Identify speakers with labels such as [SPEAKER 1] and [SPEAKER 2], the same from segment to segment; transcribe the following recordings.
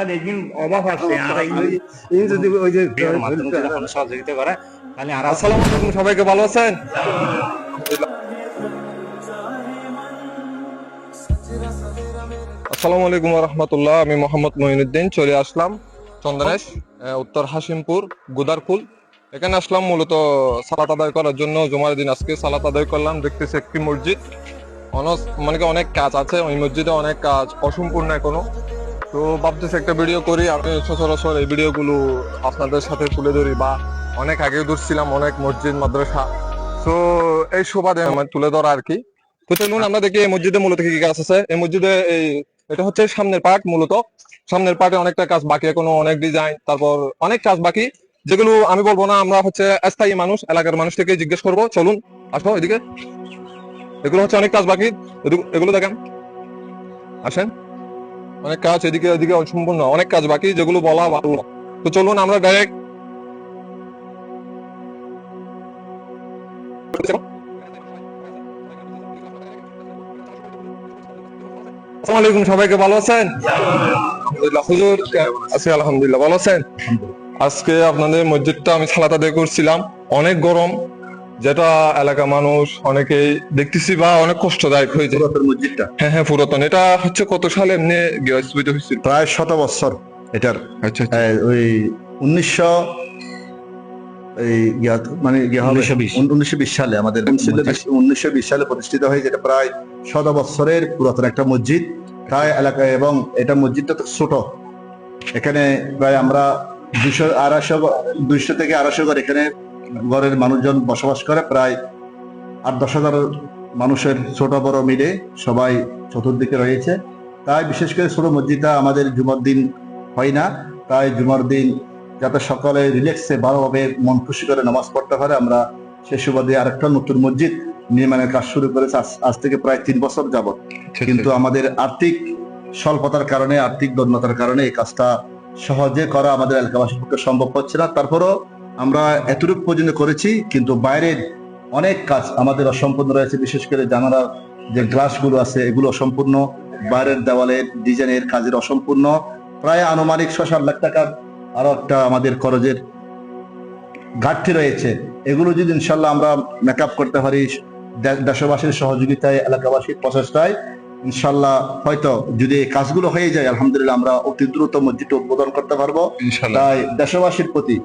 [SPEAKER 1] আমরা দেখবেন অভাব আছে আর এই যদি ওই যে সহযোগিতা করে তাহলে আর।
[SPEAKER 2] আসসালামু আলাইকুম, সবাইকে ভালো আছেন? আসসালামু আলাইকুম রহমতুল্লাহ। আমি মোহাম্মদ মঈনুদ্দিন চলে আসলাম চন্দনেশ, উত্তর হাসিমপুর গুদারকুল। এখানে আসলাম মূলত সালাত আদায় করার জন্য। জুমার দিন আজকে সালাত আদায় করলাম। দেখতেছি একটি মসজিদ, মানে কি অনেক কাজ আছে ওই মসজিদে, অনেক কাজ অসম্পূর্ণ এখনো। তো ভাবতেছি একটা ভিডিও করি, আমি সচরাচর এই ভিডিওগুলো আপনাদের সাথে তুলে ধরি, বা অনেক আগে ধরছিলাম অনেক মসজিদ মাদ্রাসা। তো এই সুবাদে আমার তুলে ধরা আর কি। তো চলুন আমরা দেখি এই মসজিদে মূলত কি কি কাজ আছে। এই মসজিদে এটা হচ্ছে সামনের পার্ট। মূলত সামনের পার্টে অনেকটা কাজ বাকি এখনো, অনেক ডিজাইন, তারপর অনেক কাজ বাকি, যেগুলো আমি বলবো না। আমরা হচ্ছে স্থায়ী মানুষ, এলাকার মানুষ থেকে জিজ্ঞেস করবো। চলুন আসো এদিকে। এগুলো হচ্ছে অনেক কাজ বাকি, এগুলো দেখেন, আসেন। অনেক কাজ এদিকে এদিকে অসম্পূর্ণ, অনেক কাজ বাকি যেগুলো বলা ভালো। তো চলুন আমরা ডাইরেক্ট। আসসালামু আলাইকুম, সবাইকে ভালো আছেন? আলহামদুলিল্লাহ। হুজুর আছি আলহামদুলিল্লাহ, ভালো আছেন? আজকে আপনাদের মসজিদটা আমি সালাত আদায় করছিলাম। অনেক গরম, যেটা এলাকা মানুষ অনেকেই দেখতেছি বা অনেক কষ্টদায়ক হয়ে যায়।
[SPEAKER 3] পুরাতন মসজিদটা
[SPEAKER 2] হ্যাঁ হ্যাঁ, পুরাতন। এটা হচ্ছে কত সালে এমনি স্থাপিত হয়েছিল?
[SPEAKER 3] প্রায় 100 বছর এটার।
[SPEAKER 2] আচ্ছা আচ্ছা।
[SPEAKER 3] ওই 1900 মানে হবে 1920 সালে আমাদের 1920 সালে প্রতিষ্ঠিত হয়ে, যেটা প্রায় 100 বছরের পুরাতন একটা মসজিদ প্রায় এলাকায়। এবং এটা মসজিদটা তো ছোট, এখানে প্রায় আমরা 200 থেকে 250 ঘর এখানে ঘরের মানুষজন বসবাস করে। প্রায় 8-10 হাজার মানুষের ছোট বড় মিলে সবাই চতুর্দিকে রয়েছে। তাই বিশেষ করে ছোট মসজিদটা আমাদের জুমার দিন হয় না। তাই জুমার দিন যাতে সকালে রিল্যাক্সে ভালোভাবে মন খুশি করে নামাজ পড়তে পারে, আমরা সে সুবাদে আরেকটা নতুন মসজিদ নির্মাণের কাজ শুরু করেছে আজ থেকে প্রায় 3 বছর যাবত। কিন্তু আমাদের আর্থিক স্বল্পতার কারণে, আর্থিক দৈন্যতার কারণে এই কাজটা সহজে করা আমাদের এলাকাবাসীর পক্ষে সম্ভব হচ্ছে না। তারপরও আমরা এতটুকু পর্যন্ত করেছি, কিন্তু বাইরের অনেক কাজ আমাদের অসম্পূর্ণ রয়েছে। বিশেষ করে জানালার যে গ্লাসগুলো আছে এগুলো অসম্পূর্ণ, বাইরের দেওয়ালের ডিজাইনের কাজের অসম্পূর্ণ। প্রায় আনুমানিক 6-7 লাখ টাকার আরো একটা আমাদের খরচের ঘাটতি রয়েছে। এগুলো যদি ইনশাল্লাহ আমরা মেকআপ করতে পারি দেশবাসীর সহযোগিতায়, এলাকাবাসীর প্রচেষ্টায়, ইনশাল্লাহ হয়তো যদি এই কাজগুলো হয়ে যায়, আলহামদুলিল্লাহ আমরা অতি দ্রুত মসজিদটা উদ্বোধন করতে পারবো। তাই দেশবাসীর প্রতি,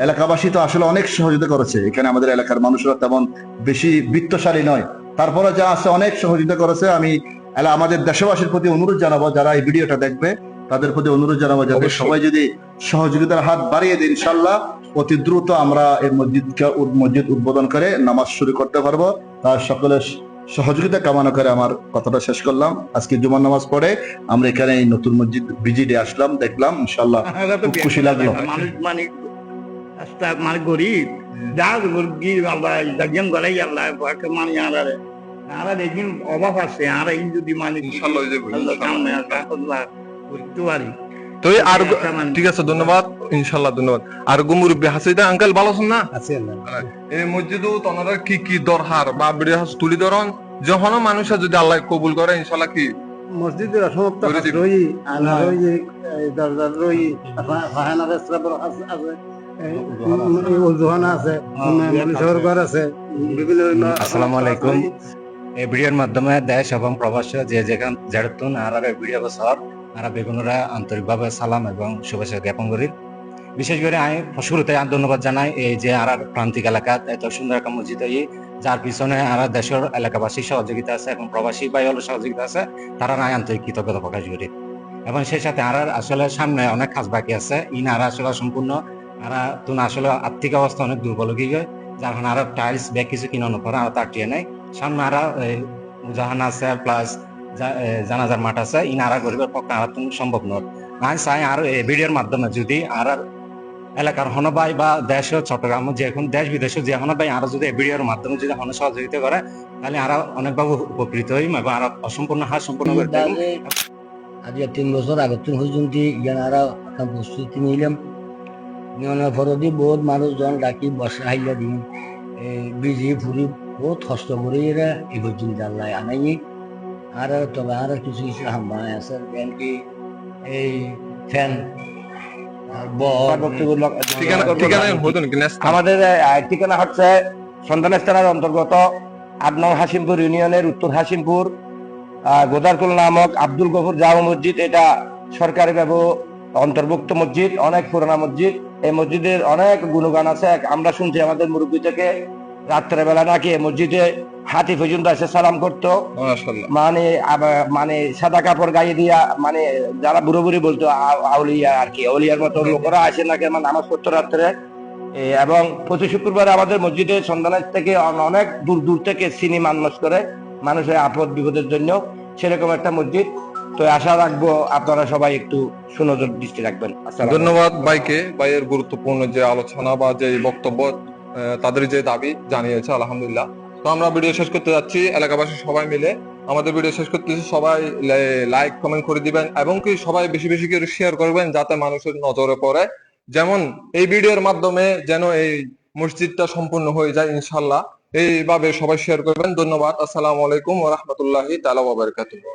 [SPEAKER 3] এলাকাবাসী তো আসলে অনেক সহযোগিতা করেছে। এখানে আমাদের এলাকার মানুষরা তেমন বেশি বিত্তশালী নয়, তারপরে যা আছে অনেক সহযোগিতা করেছে। আমি আমাদের দেশবাসীর প্রতি অনুরোধ জানাবো, যারা এই ভিডিওটা দেখবে তাদের প্রতি অনুরোধ জানাবো, যাতে সবাই যদি সহযোগিতার হাত বাড়িয়ে দেয়, ইনশাল্লাহ অতি দ্রুত আমরা এই মসজিদ উদ্বোধন করে নামাজ শুরু করতে পারবো। তার সকলের সহযোগিতা কামনা করে আমার কথাটা শেষ করলাম। আজকে জুমার নামাজ পড়ে আমরা এখানে এই নতুন মসজিদ ভিজিটে আসলাম, দেখলাম, ইনশাল্লাহ খুব খুশি লাগলো।
[SPEAKER 1] মানুষ মানে গরিব যা গরিব আল্লাহ দাগিয়ান গলাই আল্লাহ মানে আরা দেখবেন অভাব আছে আর এই যদি মানে করতে পারি।
[SPEAKER 2] তো আর ঠিক আছে, ধন্যবাদ, ইনশাল্লাহ ধন্যবাদ। আর মুরব্বী হাসিদা আঙ্কেল ভালো আছেন না? এই মসজিদও তোনারা কি কি দরকার বা ভিডিও তুলি ধরন, যখন মানুষের যদি আল্লাহ কবুল করে ইনশাল্লাহ কি
[SPEAKER 1] মসজিদের অসমাপ্ত রই আনা রই দরজার রই ফাহানার আছে, ওজুহানা আছে, মানুষের ঘর আছে, বিভিন্ন। আসসালামু আলাইকুম। এই ভিডিওর মাধ্যমে দেশ এবং প্রবাসী যে যেখান যেরতুন আর ভিডিও বছর আর বেগুনরা আন্তরিকভাবে সালাম এবং শুভেচ্ছা জ্ঞাপন করি। বিশেষ করে আমি শুরুতে ধন্যবাদ জানাই এই যে আর প্রান্তিক এলাকাত এত সুন্দর একটা মসজিদ, যার পিছনে আর দেশের এলাকাবাসীর সহযোগিতা আছে এবং প্রবাসী ভাই হলো সহযোগিতা আছে, তারা নাই আন্তরিক কৃতজ্ঞতা প্রকাশ করি। এবং সেই সাথে আর আসলে সামনে অনেক কাজ বাকি আছে, আর আসলে সম্পূর্ণ আর তুন আসলে আর্থিক অবস্থা অনেক দুর্বল হয়ে গিয়ে, যার কারণে আর টাইলস ব্যাগ কিছু কিনানো পরে আর তার টিয়ে নেই। সামনে আর মুজাহান আছে, প্লাস জানাজার মাঠ আছে, আর গরিবের পক্ষে আর তুমি সম্ভব নয়। আমি চাই আর এই ভিডিওর মাধ্যমে যদি আর এলাকার হনবাই বা দেশ চট্টগ্রাম যে এখন দেশ বিদেশে যে হনবাই আরো যদি ভিডিওর মাধ্যমে যদি হন সহযোগিতা করে, তাহলে আরো অনেকভাবে উপকৃত হইম এবং আরো অসম্পূর্ণ হার সম্পূর্ণ করতে।
[SPEAKER 4] আজ 3 বছর আগত পর্যন্ত ইয়ানারা প্রস্তুতি নিলাম, নিয়নের ফরদি বহুত মানুষজন ডাকি বসে হাইলা দিন বিজি ফুরি বহুত কষ্ট করে এরা এই পর্যন্ত আল্লাহ আনাই। আর তবে আর কিছু কিছু হাম্বায় আছে, যেন কি এই ফ্যান
[SPEAKER 2] ঠিকানা হতো নাকি নেক্সট
[SPEAKER 5] আমাদের ঠিকানা হচ্ছে সন্ধানের থানার অন্তর্গত ৮ নং হাসিমপুর ইউনিয়নের উত্তর হাসিমপুর গোদারকুল নামক আব্দুল গফুর জামা মসজিদ। এটা সরকারি অন্তর্ভুক্ত মসজিদ, অনেক পুরানা মসজিদ। এই মসজিদের অনেক গুণগান আছে। আমরা শুনছি আমাদের মুরব্বী থেকে রাত্রেবেলা নাকি এই মসজিদে হাতি পর্যন্ত এসে সালাম করতো।
[SPEAKER 2] মাশাআল্লাহ।
[SPEAKER 5] মানে সাদা কাপড় গায়ে দিয়া, মানে যারা বুড়ো বুড়ি বলতো আউলিয়া আর কি, আউলিয়ার মতো লোকেরা আসে নাকি আমার নামাজ পড়তো রাত্রে। এবং প্রতি শুক্রবার আমাদের মসজিদে সন্ধানের থেকে অনেক দূর দূর থেকে সিনি মানুষ করে মানুষের আপদ বিপদের জন্য, সেরকম একটা মসজিদ। তো আশা রাখবো আপনারা সবাই একটু সুনজর দৃষ্টি রাখবেন।
[SPEAKER 2] ধন্যবাদ ভাইকে, ভাইয়ের গুরুত্বপূর্ণ যে আলোচনা বা যে বক্তব্য, তাদের যে দাবি জানিয়েছে, আলহামদুলিল্লাহ। তো আমরা ভিডিও শেষ করতে যাচ্ছি, এলাকাবাসী সবাই মিলে আমাদের ভিডিও শেষ করতেছি। সবাই লাইক কমেন্ট করে দিবেন এবং কি সবাই বেশি বেশি করে শেয়ার করবেন যাতে মানুষের নজরে পড়ে, যেমন এই ভিডিওর মাধ্যমে যেন এই মসজিদটা সম্পূর্ণ হয়ে যায় ইনশাল্লাহ। এইভাবে সবাই শেয়ার করবেন। ধন্যবাদ। আসসালামু আলাইকুম ওয়া রাহমাতুল্লাহি তাআলা ওয়া বারাকাতুহু।